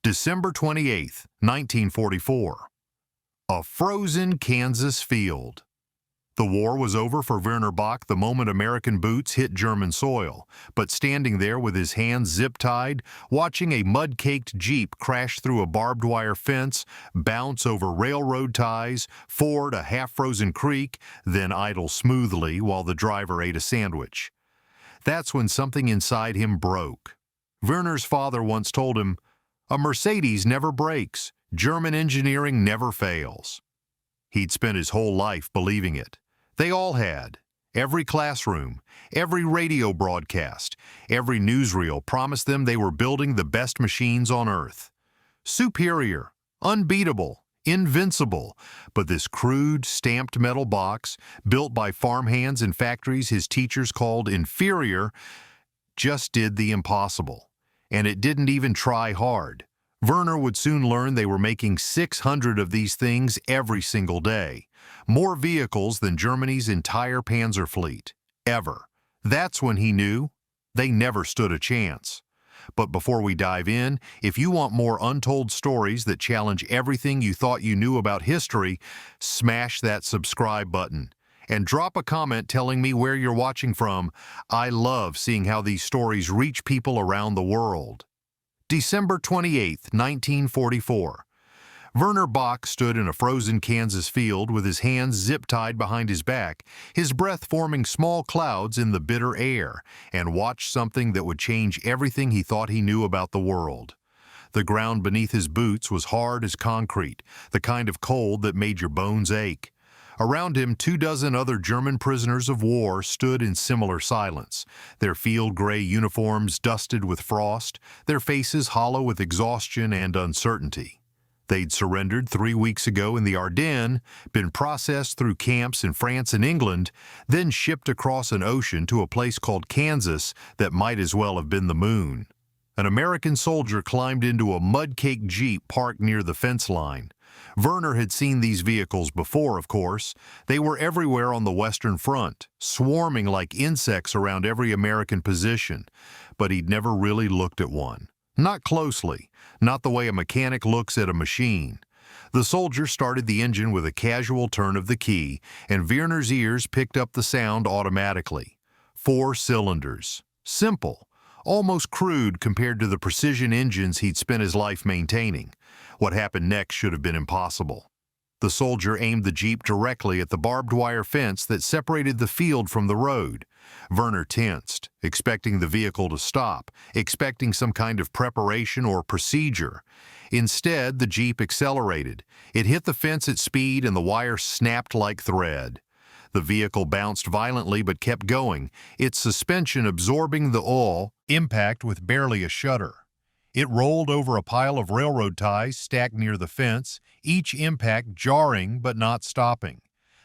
December 28, 1944. A frozen Kansas field. The war was over for Werner Bach the moment American boots hit German soil, but standing there with his hands zip-tied, watching a mud-caked Jeep crash through a barbed wire fence, bounce over railroad ties, ford a half-frozen creek, then idle smoothly while the driver ate a sandwich. That's when something inside him broke. Werner's father once told him, "A Mercedes never breaks. German engineering never fails." He'd spent his whole life believing it. They all had. Every classroom, every radio broadcast, every newsreel promised them they were building the best machines on Earth. Superior, unbeatable, invincible. But this crude, stamped metal box, built by farmhands in factories his teachers called inferior, just did the impossible. And it didn't even try hard. Werner would soon learn they were making 600 of these things every single day. More vehicles than Germany's entire Panzer fleet. Ever. That's when he knew they never stood a chance. But before we dive in, if you want more untold stories that challenge everything you thought you knew about history, smash that subscribe button. And drop a comment telling me where you're watching from. I love seeing how these stories reach people around the world. December 28, 1944. Werner Bach stood in a frozen Kansas field with his hands zip-tied behind his back, his breath forming small clouds in the bitter air, and watched something that would change everything he thought he knew about the world. The ground beneath his boots was hard as concrete, the kind of cold that made your bones ache. Around him, 24 other German prisoners of war stood in similar silence, their field-gray uniforms dusted with frost, their faces hollow with exhaustion and uncertainty. They'd surrendered 3 weeks ago in the Ardennes, been processed through camps in France and England, then shipped across an ocean to a place called Kansas that might as well have been the moon. An American soldier climbed into a mud-caked Jeep parked near the fence line. Werner had seen these vehicles before, of course. They were everywhere on the Western Front, swarming like insects around every American position. But he'd never really looked at one. Not closely, not the way a mechanic looks at a machine. The soldier started the engine with a casual turn of the key, and Werner's ears picked up the sound automatically. 4 cylinders. Simple. Almost crude compared to the precision engines he'd spent his life maintaining. What happened next should have been impossible. The soldier aimed the Jeep directly at the barbed wire fence that separated the field from the road. Werner tensed, expecting the vehicle to stop, expecting some kind of preparation or procedure. Instead, the Jeep accelerated. It hit the fence at speed and the wire snapped like thread. The vehicle bounced violently but kept going, its suspension absorbing the all impact with barely a shudder. It rolled over a pile of railroad ties stacked near the fence, each impact jarring but not stopping.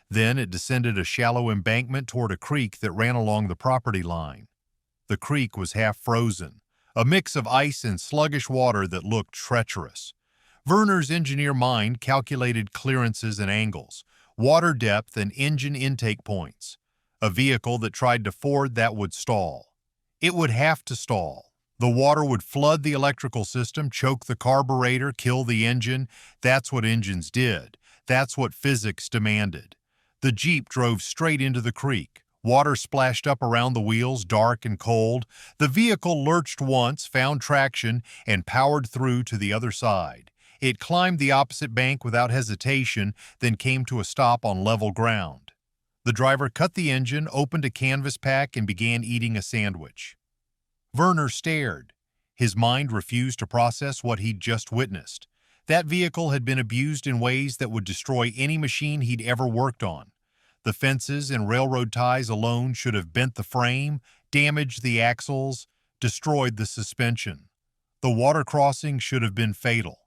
Then it descended a shallow embankment toward a creek that ran along the property line. The creek was half frozen, a mix of ice and sluggish water that looked treacherous. Werner's engineer mind calculated clearances and angles, water depth and engine intake points. A vehicle that tried to ford that would stall. It would have to stall. The water would flood the electrical system, choke the carburetor, kill the engine. That's what engines did. That's what physics demanded. The Jeep drove straight into the creek. Water splashed up around the wheels, dark and cold. The vehicle lurched once, found traction, and powered through to the other side. It climbed the opposite bank without hesitation, then came to a stop on level ground. The driver cut the engine, opened a canvas pack, and began eating a sandwich. Werner stared. His mind refused to process what he'd just witnessed. That vehicle had been abused in ways that would destroy any machine he'd ever worked on. The fences and railroad ties alone should have bent the frame, damaged the axles, destroyed the suspension. The water crossing should have been fatal.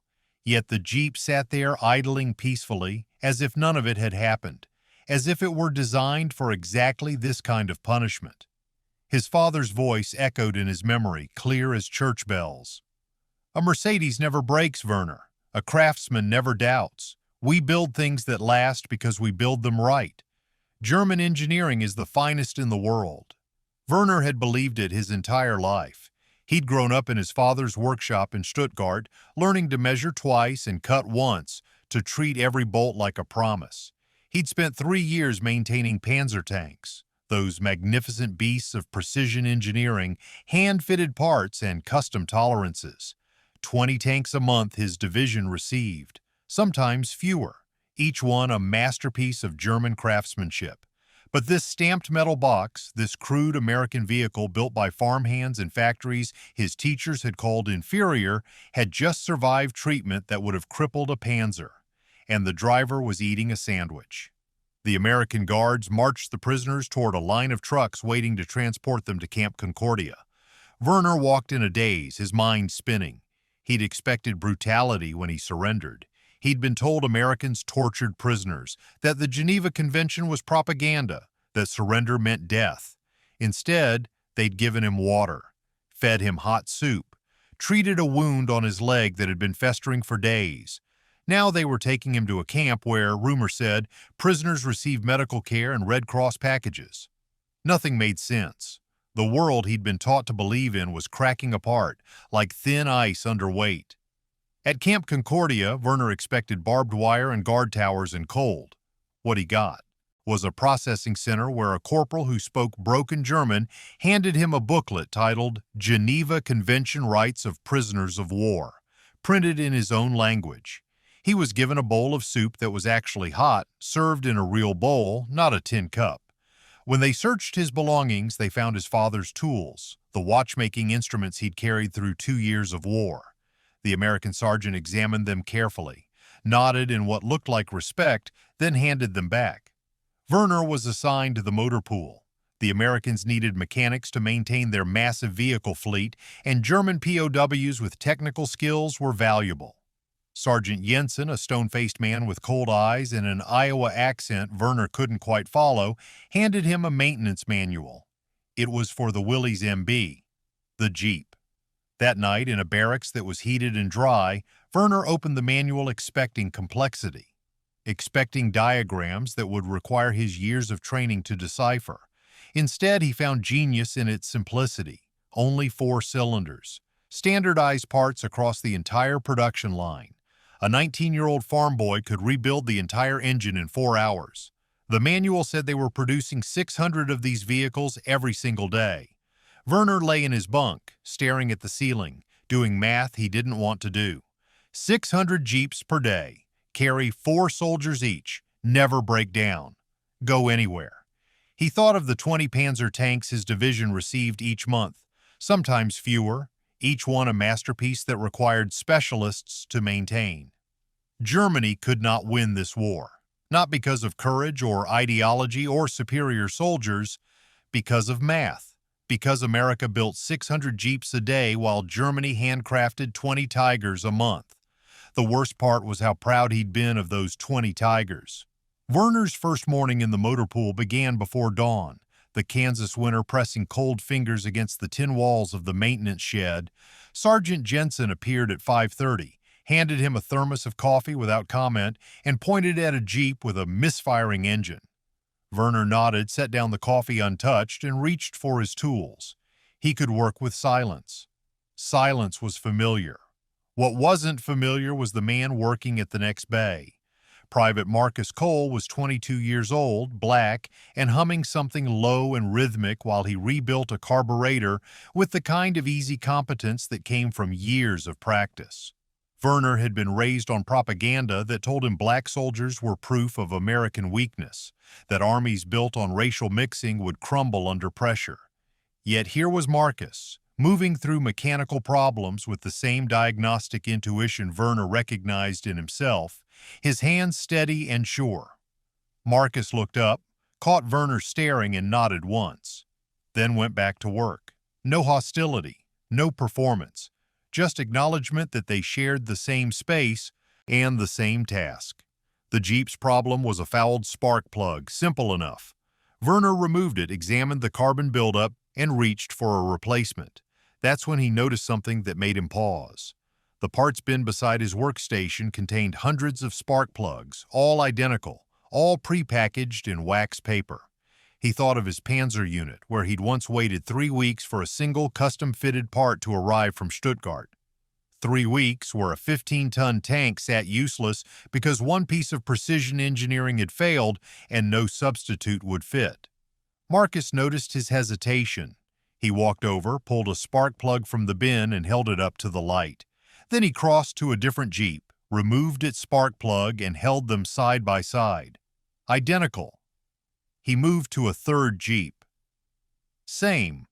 Yet the Jeep sat there idling peacefully, as if none of it had happened, as if it were designed for exactly this kind of punishment. His father's voice echoed in his memory, clear as church bells. "A Mercedes never breaks, Werner. A craftsman never doubts. We build things that last because we build them right. German engineering is the finest in the world." Werner had believed it his entire life. He'd grown up in his father's workshop in Stuttgart, learning to measure twice and cut once, to treat every bolt like a promise. He'd spent 3 years maintaining Panzer tanks, those magnificent beasts of precision engineering, hand-fitted parts, and custom tolerances. 20 tanks a month his division received, sometimes fewer, each one a masterpiece of German craftsmanship. But this stamped metal box, this crude American vehicle built by farmhands in factories his teachers had called inferior, had just survived treatment that would have crippled a Panzer. And the driver was eating a sandwich. The American guards marched the prisoners toward a line of trucks waiting to transport them to Camp Concordia. Werner walked in a daze, his mind spinning. He'd expected brutality when he surrendered. He'd been told Americans tortured prisoners, that the Geneva Convention was propaganda, that surrender meant death. Instead, they'd given him water, fed him hot soup, treated a wound on his leg that had been festering for days. Now they were taking him to a camp where, rumor said, prisoners received medical care and Red Cross packages. Nothing made sense. The world he'd been taught to believe in was cracking apart, like thin ice under weight. At Camp Concordia, Werner expected barbed wire and guard towers and cold. What he got was a processing center where a corporal who spoke broken German handed him a booklet titled Geneva Convention Rights of Prisoners of War, printed in his own language. He was given a bowl of soup that was actually hot, served in a real bowl, not a tin cup. When they searched his belongings, they found his father's tools, the watchmaking instruments he'd carried through 2 years of war. The American sergeant examined them carefully, nodded in what looked like respect, then handed them back. Werner was assigned to the motor pool. The Americans needed mechanics to maintain their massive vehicle fleet, and German POWs with technical skills were valuable. Sergeant Jensen, a stone-faced man with cold eyes and an Iowa accent Werner couldn't quite follow, handed him a maintenance manual. It was for the Willys MB, the Jeep. That night, in a barracks that was heated and dry, Werner opened the manual expecting complexity, expecting diagrams that would require his years of training to decipher. Instead, he found genius in its simplicity. Only 4 cylinders, standardized parts across the entire production line. A 19-year-old farm boy could rebuild the entire engine in 4 hours. The manual said they were producing 600 of these vehicles every single day. Werner lay in his bunk, staring at the ceiling, doing math he didn't want to do. 600 Jeeps per day, carry 4 soldiers each, never break down, go anywhere. He thought of the 20 Panzer tanks his division received each month, sometimes fewer, each one a masterpiece that required specialists to maintain. Germany could not win this war, not because of courage or ideology or superior soldiers, because of math. Because America built 600 Jeeps a day while Germany handcrafted 20 Tigers a month. The worst part was how proud he'd been of those 20 Tigers. Werner's first morning in the motor pool began before dawn, the Kansas winter pressing cold fingers against the tin walls of the maintenance shed. Sergeant Jensen appeared at 5:30, handed him a thermos of coffee without comment, and pointed at a Jeep with a misfiring engine. Werner nodded, set down the coffee untouched, and reached for his tools. He could work with silence. Silence was familiar. What wasn't familiar was the man working at the next bay. Private Marcus Cole was 22 years old, black, and humming something low and rhythmic while he rebuilt a carburetor with the kind of easy competence that came from years of practice. Werner had been raised on propaganda that told him black soldiers were proof of American weakness, that armies built on racial mixing would crumble under pressure. Yet here was Marcus, moving through mechanical problems with the same diagnostic intuition Werner recognized in himself, his hands steady and sure. Marcus looked up, caught Werner staring, and nodded once, then went back to work. No hostility, no performance, just acknowledgement that they shared the same space and the same task. The Jeep's problem was a fouled spark plug, simple enough. Werner removed it, examined the carbon buildup, and reached for a replacement. That's when he noticed something that made him pause. The parts bin beside his workstation contained hundreds of spark plugs, all identical, all prepackaged in wax paper. He thought of his Panzer unit, where he'd once waited 3 weeks for a single custom-fitted part to arrive from Stuttgart. 3 weeks where a 15-ton tank sat useless because one piece of precision engineering had failed and no substitute would fit. Marcus noticed his hesitation. He walked over, pulled a spark plug from the bin, and held it up to the light. Then he crossed to a different Jeep, removed its spark plug, and held them side by side. Identical. He moved to a third Jeep. Same.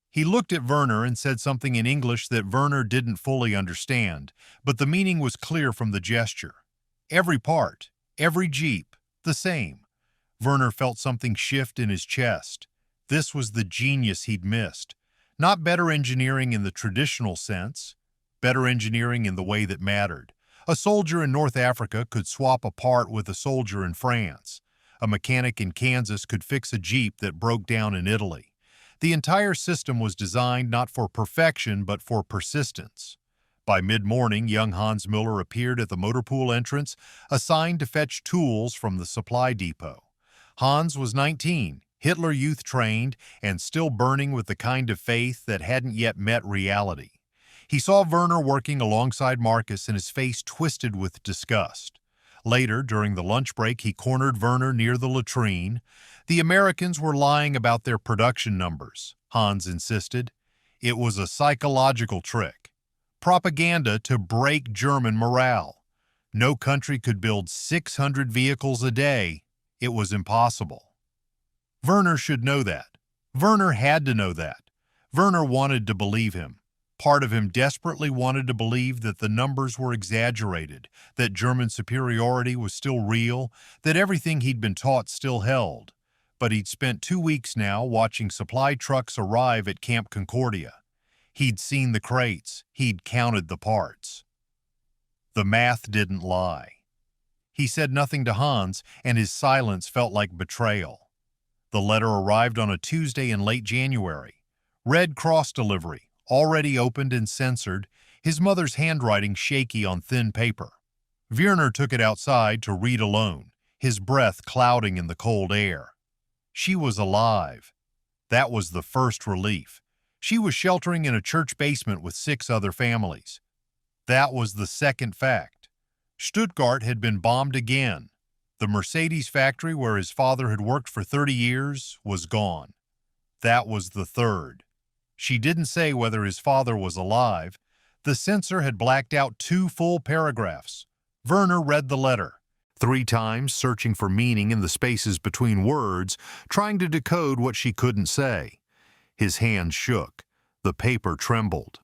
He looked at Werner and said something in English that Werner didn't fully understand, but the meaning was clear from the gesture. Every part, every Jeep, the same. Werner felt something shift in his chest. This was the genius he'd missed. Not better engineering in the traditional sense, better engineering in the way that mattered. A soldier in North Africa could swap a part with a soldier in France. A mechanic in Kansas could fix a Jeep that broke down in Italy. The entire system was designed not for perfection but for persistence. By mid-morning, young Hans Müller appeared at the motor pool entrance, assigned to fetch tools from the supply depot. Hans was 19, Hitler Youth trained, and still burning with the kind of faith that hadn't yet met reality. He saw Werner working alongside Marcus and his face twisted with disgust. Later, during the lunch break, he cornered Werner near the latrine. The Americans were lying about their production numbers, Hans insisted. It was a psychological trick. Propaganda to break German morale. No country could build 600 vehicles a day. It was impossible. Werner should know that. Werner had to know that. Werner wanted to believe him. Part of him desperately wanted to believe that the numbers were exaggerated, that German superiority was still real, that everything he'd been taught still held. But he'd spent 2 weeks now watching supply trucks arrive at Camp Concordia. He'd seen the crates. He'd counted the parts. The math didn't lie. He said nothing to Hans, and his silence felt like betrayal. The letter arrived on a Tuesday in late January. Red Cross delivery. Already opened and censored, his mother's handwriting shaky on thin paper. Werner took it outside to read alone, his breath clouding in the cold air. She was alive. That was the first relief. She was sheltering in a church basement with 6 other families. That was the second fact. Stuttgart had been bombed again. The Mercedes factory where his father had worked for 30 years was gone. That was the third. She didn't say whether his father was alive. The censor had blacked out 2 full paragraphs. Werner read the letter, 3 times searching for meaning in the spaces between words, trying to decode what she couldn't say. His hands shook. The paper trembled.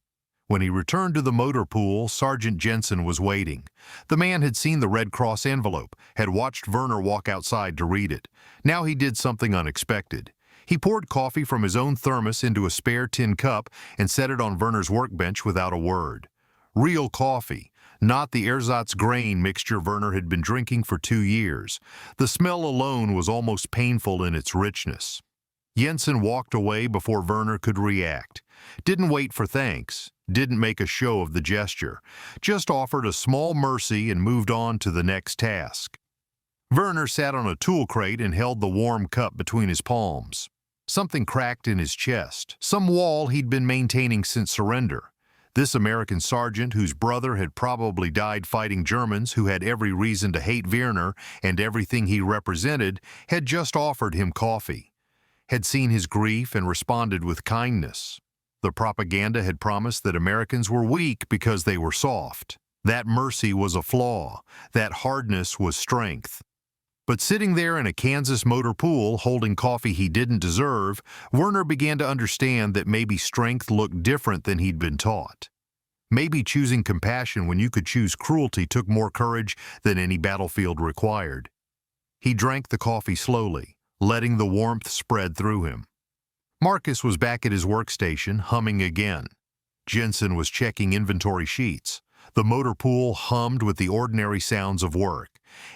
When he returned to the motor pool, Sergeant Jensen was waiting. The man had seen the Red Cross envelope, had watched Werner walk outside to read it. Now he did something unexpected. He poured coffee from his own thermos into a spare tin cup and set it on Werner's workbench without a word. Real coffee, not the ersatz grain mixture Werner had been drinking for 2 years. The smell alone was almost painful in its richness. Jensen walked away before Werner could react. Didn't wait for thanks, didn't make a show of the gesture, just offered a small mercy and moved on to the next task. Werner sat on a tool crate and held the warm cup between his palms. Something cracked in his chest, some wall he'd been maintaining since surrender. This American sergeant, whose brother had probably died fighting Germans who had every reason to hate Werner and everything he represented, had just offered him coffee, had seen his grief and responded with kindness. The propaganda had promised that Americans were weak because they were soft. That mercy was a flaw. That hardness was strength. But sitting there in a Kansas motor pool holding coffee he didn't deserve, Werner began to understand that maybe strength looked different than he'd been taught. Maybe choosing compassion when you could choose cruelty took more courage than any battlefield required. He drank the coffee slowly, letting the warmth spread through him. Marcus was back at his workstation, humming again. Jensen was checking inventory sheets. The motor pool hummed with the ordinary sounds of work.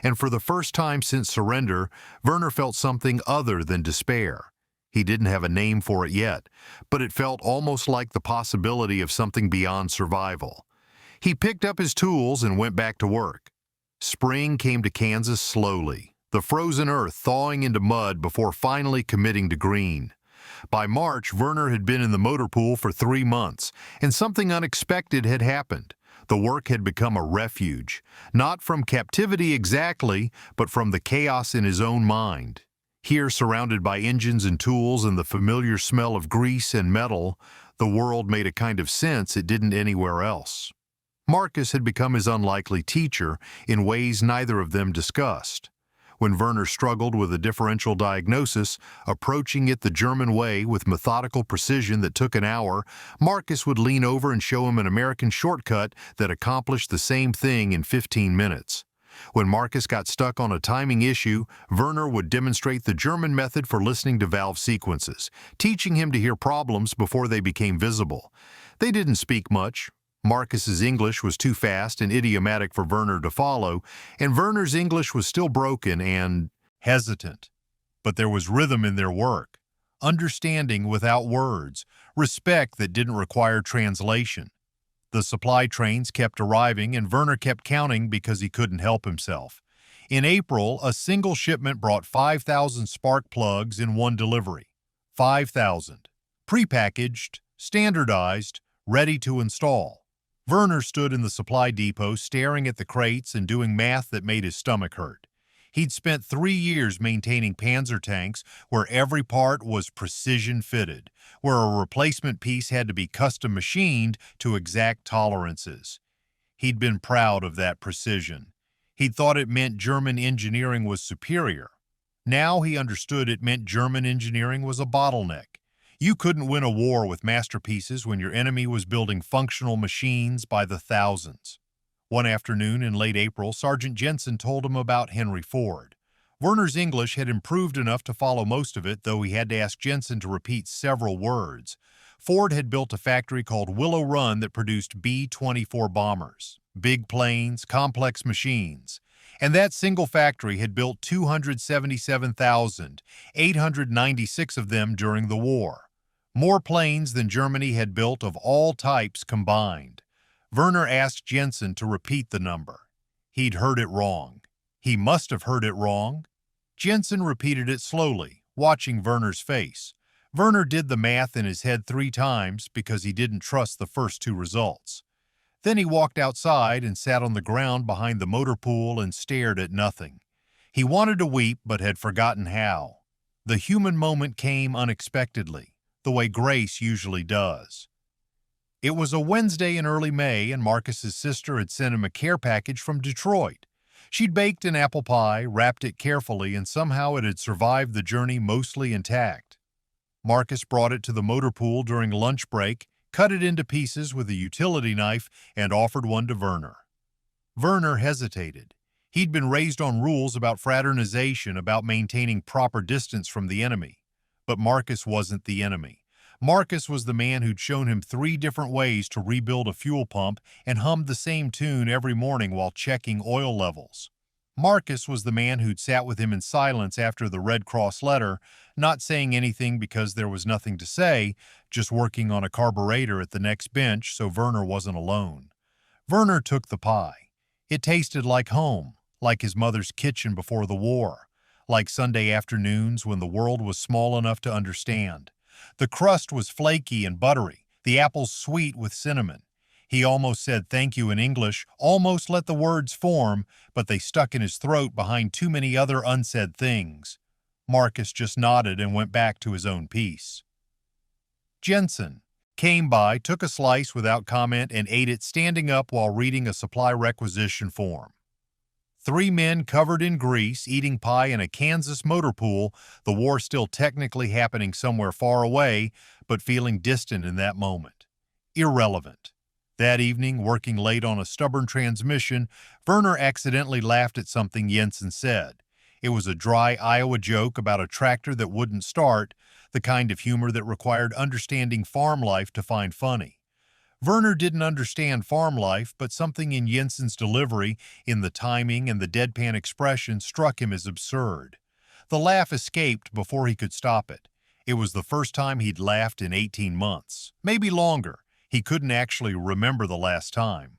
And for the first time since surrender, Werner felt something other than despair. He didn't have a name for it yet, but it felt almost like the possibility of something beyond survival. He picked up his tools and went back to work. Spring came to Kansas slowly. the frozen earth thawing into mud before finally committing to green. By March, Werner had been in the motor pool for 3 months, and something unexpected had happened. The work had become a refuge, not from captivity exactly, but from the chaos in his own mind. Here, surrounded by engines and tools and the familiar smell of grease and metal, the world made a kind of sense it didn't anywhere else. Marcus had become his unlikely teacher in ways neither of them discussed. When Werner struggled with a differential diagnosis, approaching it the German way with methodical precision that took an hour, Marcus would lean over and show him an American shortcut that accomplished the same thing in 15 minutes. When Marcus got stuck on a timing issue, Werner would demonstrate the German method for listening to valve sequences, teaching him to hear problems before they became visible. They didn't speak much. Marcus's English was too fast and idiomatic for Werner to follow, and Werner's English was still broken and hesitant. But there was rhythm in their work, understanding without words, respect that didn't require translation. The supply trains kept arriving, and Werner kept counting because he couldn't help himself. In April, a single shipment brought 5,000 spark plugs in one delivery. 5,000. Prepackaged, standardized, ready to install. Werner stood in the supply depot staring at the crates and doing math that made his stomach hurt. He'd spent 3 years maintaining Panzer tanks where every part was precision-fitted, where a replacement piece had to be custom machined to exact tolerances. He'd been proud of that precision. He'd thought it meant German engineering was superior. Now he understood it meant German engineering was a bottleneck. You couldn't win a war with masterpieces when your enemy was building functional machines by the thousands. One afternoon in late April, Sergeant Jensen told him about Henry Ford. Werner's English had improved enough to follow most of it, though he had to ask Jensen to repeat several words. Ford had built a factory called Willow Run that produced B-24 bombers, big planes, complex machines. And that single factory had built 277,896 of them during the war. More planes than Germany had built of all types combined. Werner asked Jensen to repeat the number. He'd heard it wrong. He must have heard it wrong. Jensen repeated it slowly, watching Werner's face. Werner did the math in his head 3 times because he didn't trust the first 2 results. Then he walked outside and sat on the ground behind the motor pool and stared at nothing. He wanted to weep but had forgotten how. The human moment came unexpectedly, the way grace usually does. It was a Wednesday in early May, and Marcus's sister had sent him a care package from Detroit. She'd baked an apple pie, wrapped it carefully, and somehow it had survived the journey mostly intact. Marcus brought it to the motor pool during lunch break, cut it into pieces with a utility knife, and offered one to Werner. Werner hesitated. He'd been raised on rules about fraternization, about maintaining proper distance from the enemy. But Marcus wasn't the enemy. Marcus was the man who'd shown him 3 different ways to rebuild a fuel pump and hummed the same tune every morning while checking oil levels. Marcus was the man who'd sat with him in silence after the Red Cross letter, not saying anything because there was nothing to say, just working on a carburetor at the next bench so Werner wasn't alone. Werner took the pie. It tasted like home, like his mother's kitchen before the war, like Sunday afternoons when the world was small enough to understand. The crust was flaky and buttery, the apples sweet with cinnamon. He almost said thank you in English, almost let the words form, but they stuck in his throat behind too many other unsaid things. Marcus just nodded and went back to his own piece. Jensen came by, took a slice without comment, and ate it standing up while reading a supply requisition form. 3 men covered in grease, eating pie in a Kansas motor pool, the war still technically happening somewhere far away, but feeling distant in that moment. Irrelevant. That evening, working late on a stubborn transmission, Werner accidentally laughed at something Jensen said. It was a dry Iowa joke about a tractor that wouldn't start, the kind of humor that required understanding farm life to find funny. Werner didn't understand farm life, but something in Jensen's delivery, in the timing and the deadpan expression, struck him as absurd. The laugh escaped before he could stop it. It was the first time he'd laughed in 18 months, maybe longer. He couldn't actually remember the last time.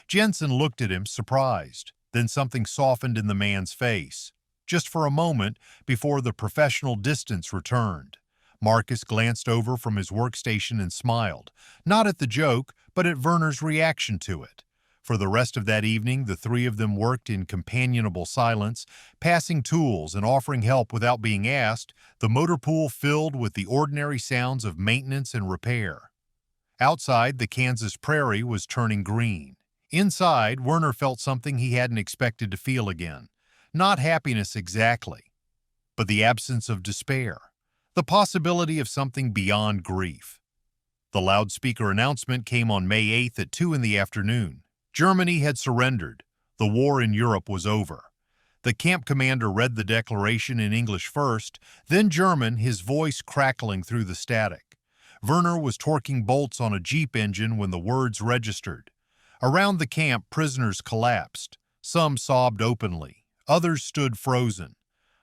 Jensen looked at him, surprised. Then something softened in the man's face. just for a moment, before the professional distance returned. Marcus glanced over from his workstation and smiled, not at the joke, but at Werner's reaction to it. For the rest of that evening, the three of them worked in companionable silence, passing tools and offering help without being asked, the motor pool filled with the ordinary sounds of maintenance and repair. Outside, the Kansas prairie was turning green. Inside, Werner felt something he hadn't expected to feel again. Not happiness exactly, but the absence of despair. The possibility of something beyond grief. The loudspeaker announcement came on May 8th at 2 in the afternoon. Germany had surrendered. The war in Europe was over. The camp commander read the declaration in English first, then German, his voice crackling through the static. Werner was torquing bolts on a Jeep engine when the words registered. Around the camp, prisoners collapsed. Some sobbed openly. Others stood frozen.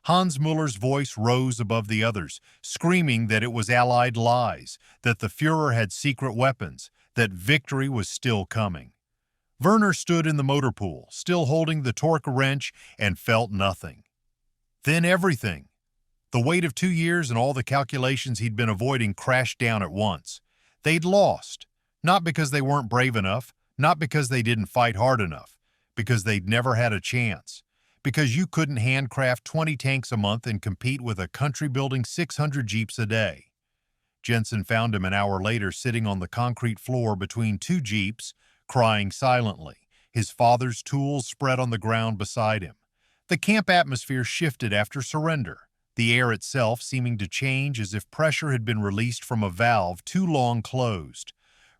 Hans Muller's voice rose above the others, screaming that it was Allied lies, that the Fuhrer had secret weapons, that victory was still coming. Werner stood in the motor pool, still holding the torque wrench, and felt nothing. Then everything. The weight of 2 years and all the calculations he'd been avoiding crashed down at once. They'd lost, not because they weren't brave enough, not because they didn't fight hard enough, because they'd never had a chance. Because you couldn't handcraft 20 tanks a month and compete with a country building 600 Jeeps a day. Jensen found him an hour later sitting on the concrete floor between 2 Jeeps, crying silently, his father's tools spread on the ground beside him. The camp atmosphere shifted after surrender, the air itself seeming to change as if pressure had been released from a valve too long closed.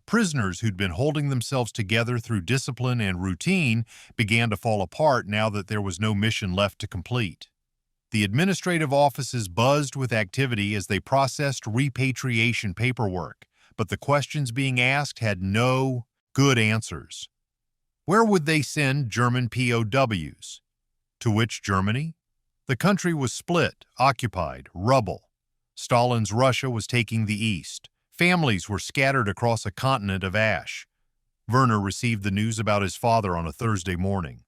Prisoners who'd been holding themselves together through discipline and routine began to fall apart now that there was no mission left to complete. The administrative offices buzzed with activity as they processed repatriation paperwork, but the questions being asked had no good answers. Where would they send German POWs? To which Germany? The country was split, occupied, rubble. Stalin's Russia was taking the east. Families were scattered across a continent of ash. Werner received the news about his father on a Thursday morning.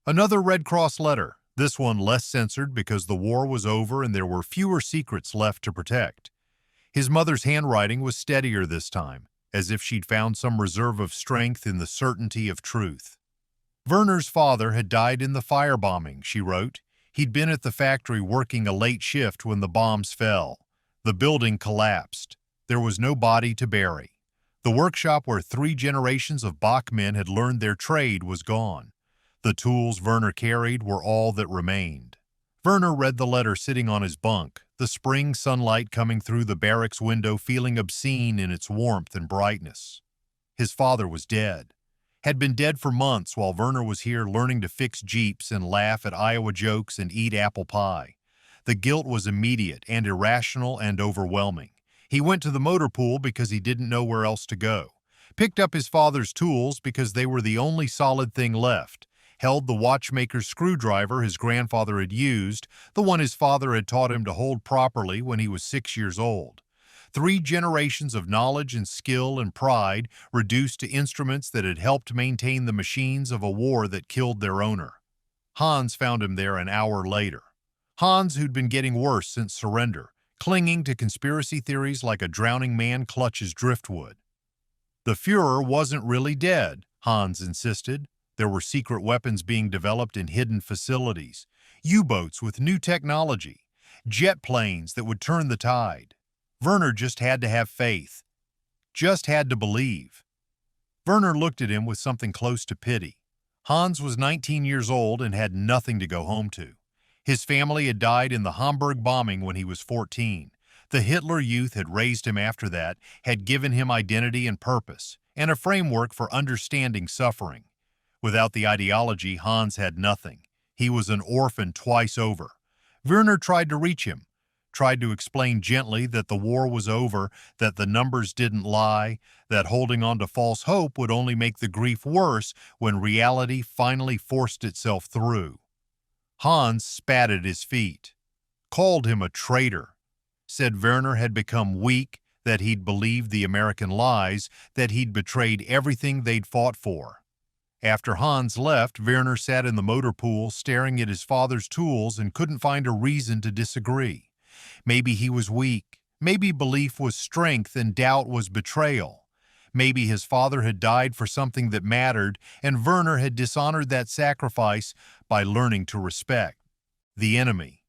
Another Red Cross letter, this one less censored because the war was over and there were fewer secrets left to protect. His mother's handwriting was steadier this time, as if she'd found some reserve of strength in the certainty of truth. Werner's father had died in the firebombing, she wrote. He'd been at the factory working a late shift when the bombs fell. The building collapsed. There was no body to bury. The workshop where 3 generations of Bachmen had learned their trade was gone. The tools Werner carried were all that remained. Werner read the letter sitting on his bunk, the spring sunlight coming through the barracks window feeling obscene in its warmth and brightness. His father was dead. Had been dead for months while Werner was here learning to fix Jeeps and laugh at Iowa jokes and eat apple pie. The guilt was immediate and irrational and overwhelming. He went to the motor pool because he didn't know where else to go, picked up his father's tools because they were the only solid thing left, held the watchmaker's screwdriver his grandfather had used, the one his father had taught him to hold properly when he was 6 years old. 3 generations of knowledge and skill and pride reduced to instruments that had helped maintain the machines of a war that killed their owner. Hans found him there an hour later. Hans, who'd been getting worse since surrender, clinging to conspiracy theories like a drowning man clutches driftwood. The Fuhrer wasn't really dead, Hans insisted. There were secret weapons being developed in hidden facilities, U-boats with new technology, jet planes that would turn the tide. Werner just had to have faith, just had to believe. Werner looked at him with something close to pity. Hans was 19 years old and had nothing to go home to. His family had died in the Hamburg bombing when he was 14. The Hitler Youth had raised him after that, had given him identity and purpose, and a framework for understanding suffering. Without the ideology, Hans had nothing. He was an orphan twice over. Werner tried to reach him, tried to explain gently that the war was over, that the numbers didn't lie, that holding on to false hope would only make the grief worse when reality finally forced itself through. Hans spat at his feet, called him a traitor, said Werner had become weak, that he'd believed the American lies, that he'd betrayed everything they'd fought for. After Hans left, Werner sat in the motor pool staring at his father's tools and couldn't find a reason to disagree. Maybe he was weak. Maybe belief was strength and doubt was betrayal. Maybe his father had died for something that mattered, and Werner had dishonored that sacrifice by learning to respect the enemy.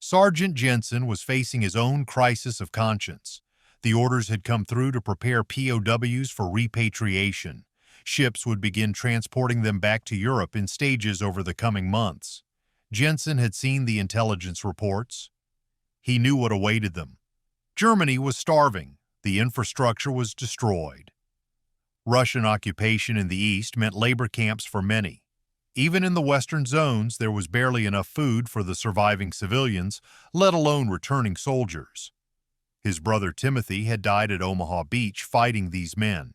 Sergeant Jensen was facing his own crisis of conscience. The orders had come through to prepare POWs for repatriation. Ships would begin transporting them back to Europe in stages over the coming months. Jensen had seen the intelligence reports. He knew what awaited them. Germany was starving. The infrastructure was destroyed. Russian occupation in the east meant labor camps for many. Even in the western zones, there was barely enough food for the surviving civilians, let alone returning soldiers. His brother Timothy had died at Omaha Beach fighting these men.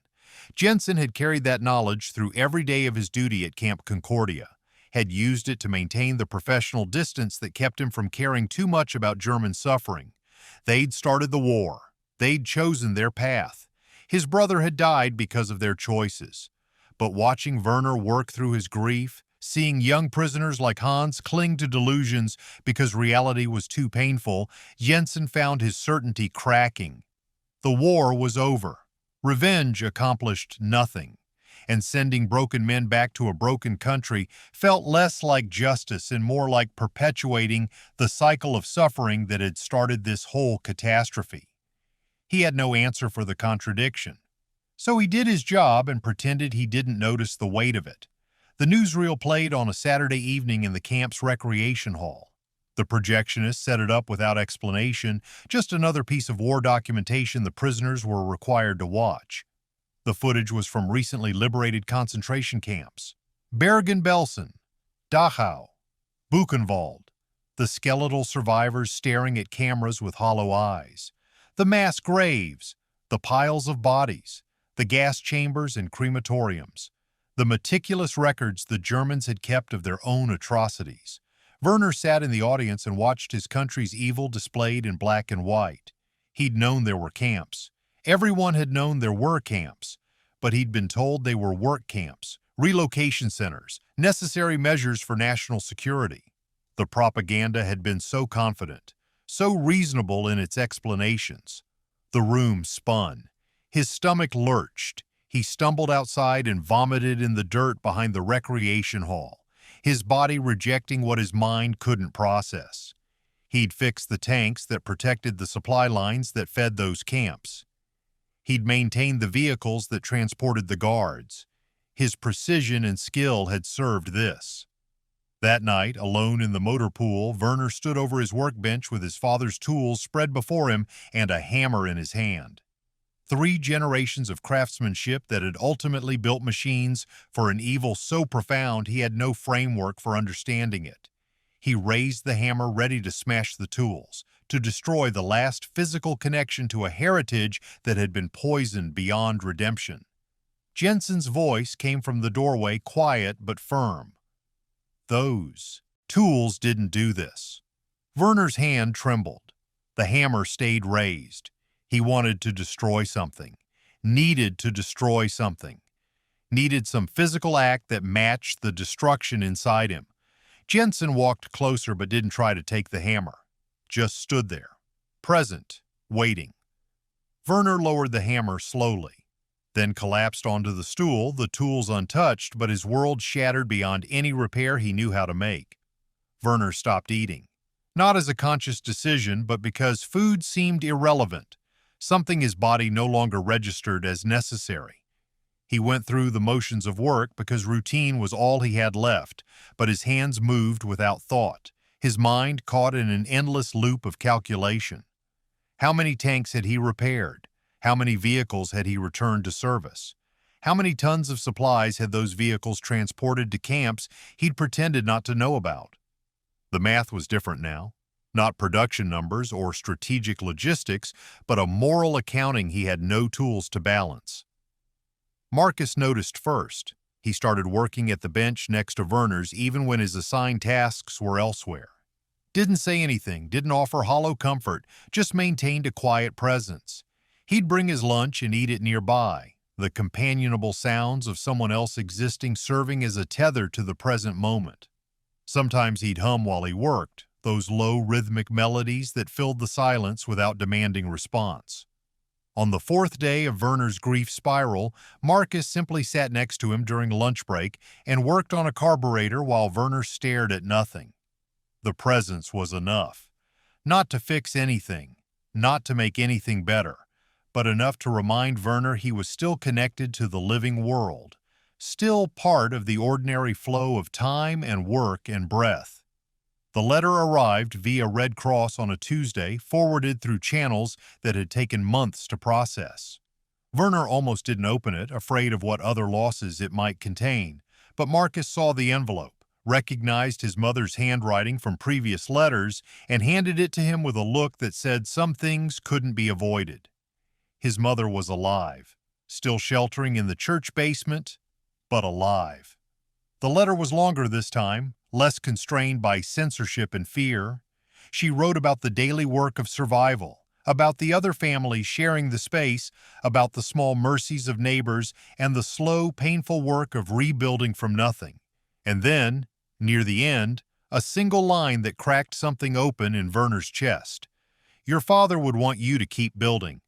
Jensen had carried that knowledge through every day of his duty at Camp Concordia, had used it to maintain the professional distance that kept him from caring too much about German suffering. They'd started the war. They'd chosen their path. His brother had died because of their choices. But watching Werner work through his grief, seeing young prisoners like Hans cling to delusions because reality was too painful, Jensen found his certainty cracking. The war was over. Revenge accomplished nothing, and sending broken men back to a broken country felt less like justice and more like perpetuating the cycle of suffering that had started this whole catastrophe. He had no answer for the contradiction. So he did his job and pretended he didn't notice the weight of it. The newsreel played on a Saturday evening in the camp's recreation hall. The projectionist set it up without explanation, just another piece of war documentation the prisoners were required to watch. The footage was from recently liberated concentration camps. Bergen-Belsen, Dachau, Buchenwald, the skeletal survivors staring at cameras with hollow eyes, the mass graves, the piles of bodies, the gas chambers and crematoriums, the meticulous records the Germans had kept of their own atrocities. Werner sat in the audience and watched his country's evil displayed in black and white. He'd known there were camps. Everyone had known there were camps, but he'd been told they were work camps, relocation centers, necessary measures for national security. The propaganda had been so confident, so reasonable in its explanations. The room spun. His stomach lurched. He stumbled outside and vomited in the dirt behind the recreation hall, his body rejecting what his mind couldn't process. He'd fixed the tanks that protected the supply lines that fed those camps. He'd maintained the vehicles that transported the guards. His precision and skill had served this. That night, alone in the motor pool, Werner stood over his workbench with his father's tools spread before him and a hammer in his hand. 3 generations of craftsmanship that had ultimately built machines for an evil so profound he had no framework for understanding it. He raised the hammer ready to smash the tools, to destroy the last physical connection to a heritage that had been poisoned beyond redemption. Jensen's voice came from the doorway, quiet but firm. Those tools didn't do this. Werner's hand trembled. The hammer stayed raised. He wanted to destroy something, needed to destroy something, needed some physical act that matched the destruction inside him. Jensen walked closer but didn't try to take the hammer, just stood there, present, waiting. Werner lowered the hammer slowly, then collapsed onto the stool, the tools untouched, but his world shattered beyond any repair he knew how to make. Werner stopped eating, not as a conscious decision, but because food seemed irrelevant. Something his body no longer registered as necessary. He went through the motions of work because routine was all he had left, but his hands moved without thought, his mind caught in an endless loop of calculation. How many tanks had he repaired? How many vehicles had he returned to service? How many tons of supplies had those vehicles transported to camps he'd pretended not to know about? The math was different now. Not production numbers or strategic logistics, but a moral accounting he had no tools to balance. Marcus noticed first. He started working at the bench next to Werner's even when his assigned tasks were elsewhere. Didn't say anything, didn't offer hollow comfort, just maintained a quiet presence. He'd bring his lunch and eat it nearby, the companionable sounds of someone else existing serving as a tether to the present moment. Sometimes he'd hum while he worked, those low rhythmic melodies that filled the silence without demanding response. On the fourth day of Werner's grief spiral, Marcus simply sat next to him during lunch break and worked on a carburetor while Werner stared at nothing. The presence was enough. Not to fix anything, not to make anything better, but enough to remind Werner he was still connected to the living world, still part of the ordinary flow of time and work and breath. The letter arrived via Red Cross on a Tuesday, forwarded through channels that had taken months to process. Werner almost didn't open it, afraid of what other losses it might contain, but Marcus saw the envelope, recognized his mother's handwriting from previous letters, and handed it to him with a look that said some things couldn't be avoided. His mother was alive, still sheltering in the church basement, but alive. The letter was longer this time, less constrained by censorship and fear. She wrote about the daily work of survival, about the other families sharing the space, about the small mercies of neighbors, and the slow, painful work of rebuilding from nothing. And then, near the end, a single line that cracked something open in Werner's chest. Your father would want you to keep building.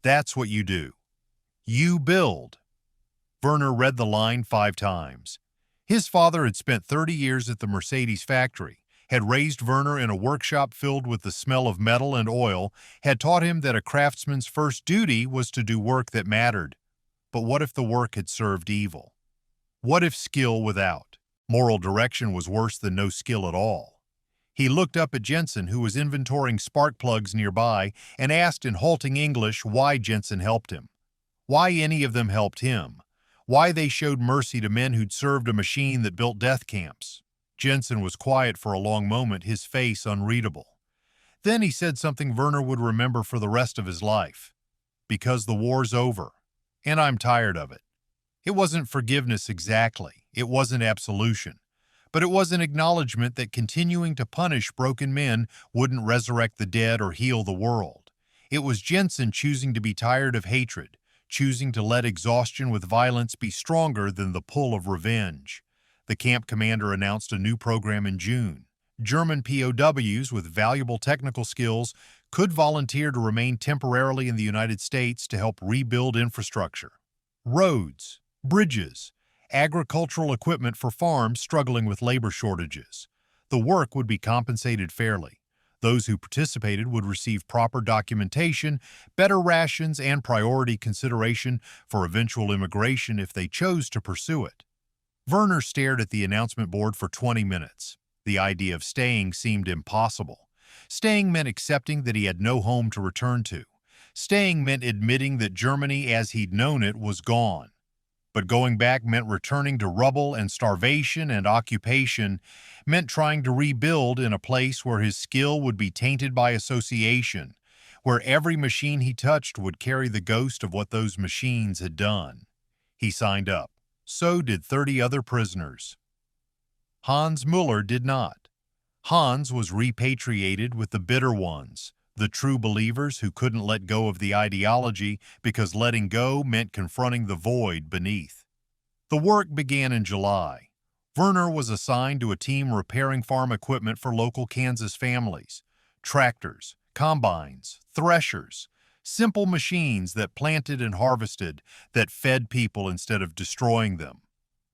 That's what you do. You build. Werner read the line 5 times. His father had spent 30 years at the Mercedes factory, had raised Werner in a workshop filled with the smell of metal and oil, had taught him that a craftsman's first duty was to do work that mattered. But what if the work had served evil? What if skill without moral direction was worse than no skill at all? He looked up at Jensen, who was inventorying spark plugs nearby, and asked in halting English why Jensen helped him. Why any of them helped him. Why they showed mercy to men who'd served a machine that built death camps. Jensen was quiet for a long moment, his face unreadable. Then he said something Werner would remember for the rest of his life. Because the war's over, and I'm tired of it. It wasn't forgiveness exactly, it wasn't absolution, but it was an acknowledgement that continuing to punish broken men wouldn't resurrect the dead or heal the world. It was Jensen choosing to be tired of hatred, choosing to let exhaustion with violence be stronger than the pull of revenge. The camp commander announced a new program in June. German POWs with valuable technical skills could volunteer to remain temporarily in the United States to help rebuild infrastructure. Roads, bridges, agricultural equipment for farms struggling with labor shortages. The work would be compensated fairly. Those who participated would receive proper documentation, better rations, and priority consideration for eventual immigration if they chose to pursue it. Werner stared at the announcement board for 20 minutes. The idea of staying seemed impossible. Staying meant accepting that he had no home to return to. Staying meant admitting that Germany as he'd known it was gone. But going back meant returning to rubble and starvation and occupation, meant trying to rebuild in a place where his skill would be tainted by association, where every machine he touched would carry the ghost of what those machines had done. He signed up. So did 30 other prisoners. Hans Müller did not. Hans was repatriated with the bitter ones, the true believers who couldn't let go of the ideology because letting go meant confronting the void beneath. The work began in July. Werner was assigned to a team repairing farm equipment for local Kansas families. Tractors, combines, threshers, simple machines that planted and harvested, that fed people instead of destroying them.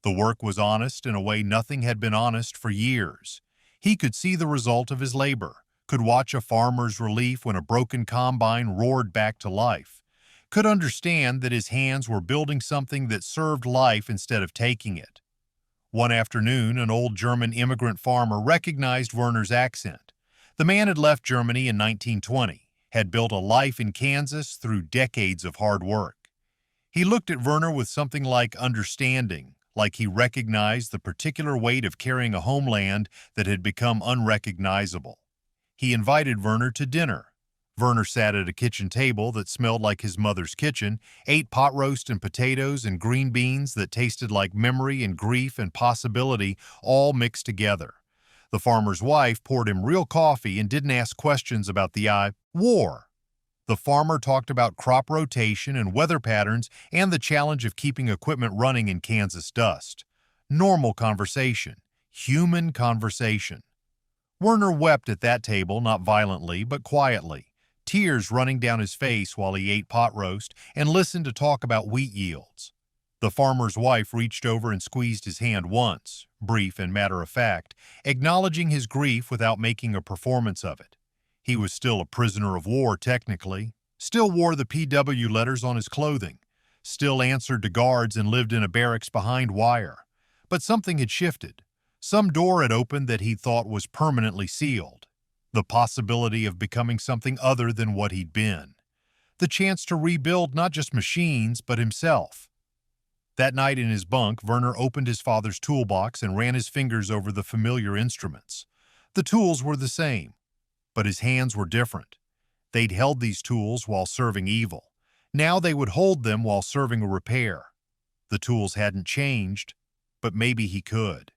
The work was honest in a way nothing had been honest for years. He could see the result of his labor, could watch a farmer's relief when a broken combine roared back to life, could understand that his hands were building something that served life instead of taking it. One afternoon, an old German immigrant farmer recognized Werner's accent. The man had left Germany in 1920, had built a life in Kansas through decades of hard work. He looked at Werner with something like understanding, like he recognized the particular weight of carrying a homeland that had become unrecognizable. He invited Werner to dinner. Werner sat at a kitchen table that smelled like his mother's kitchen, ate pot roast and potatoes and green beans that tasted like memory and grief and possibility all mixed together. The farmer's wife poured him real coffee and didn't ask questions about the war. The farmer talked about crop rotation and weather patterns and the challenge of keeping equipment running in Kansas dust. Normal conversation. Human conversation. Werner wept at that table, not violently, but quietly, tears running down his face while he ate pot roast and listened to talk about wheat yields. The farmer's wife reached over and squeezed his hand once, brief and matter-of-fact, acknowledging his grief without making a performance of it. He was still a prisoner of war, technically, still wore the PW letters on his clothing, still answered to guards and lived in a barracks behind wire. But something had shifted. Some door had opened that he thought was permanently sealed. The possibility of becoming something other than what he'd been. The chance to rebuild not just machines, but himself. That night in his bunk, Werner opened his father's toolbox and ran his fingers over the familiar instruments. The tools were the same, but his hands were different. They'd held these tools while serving evil. Now they would hold them while serving a repair. The tools hadn't changed, but maybe he could.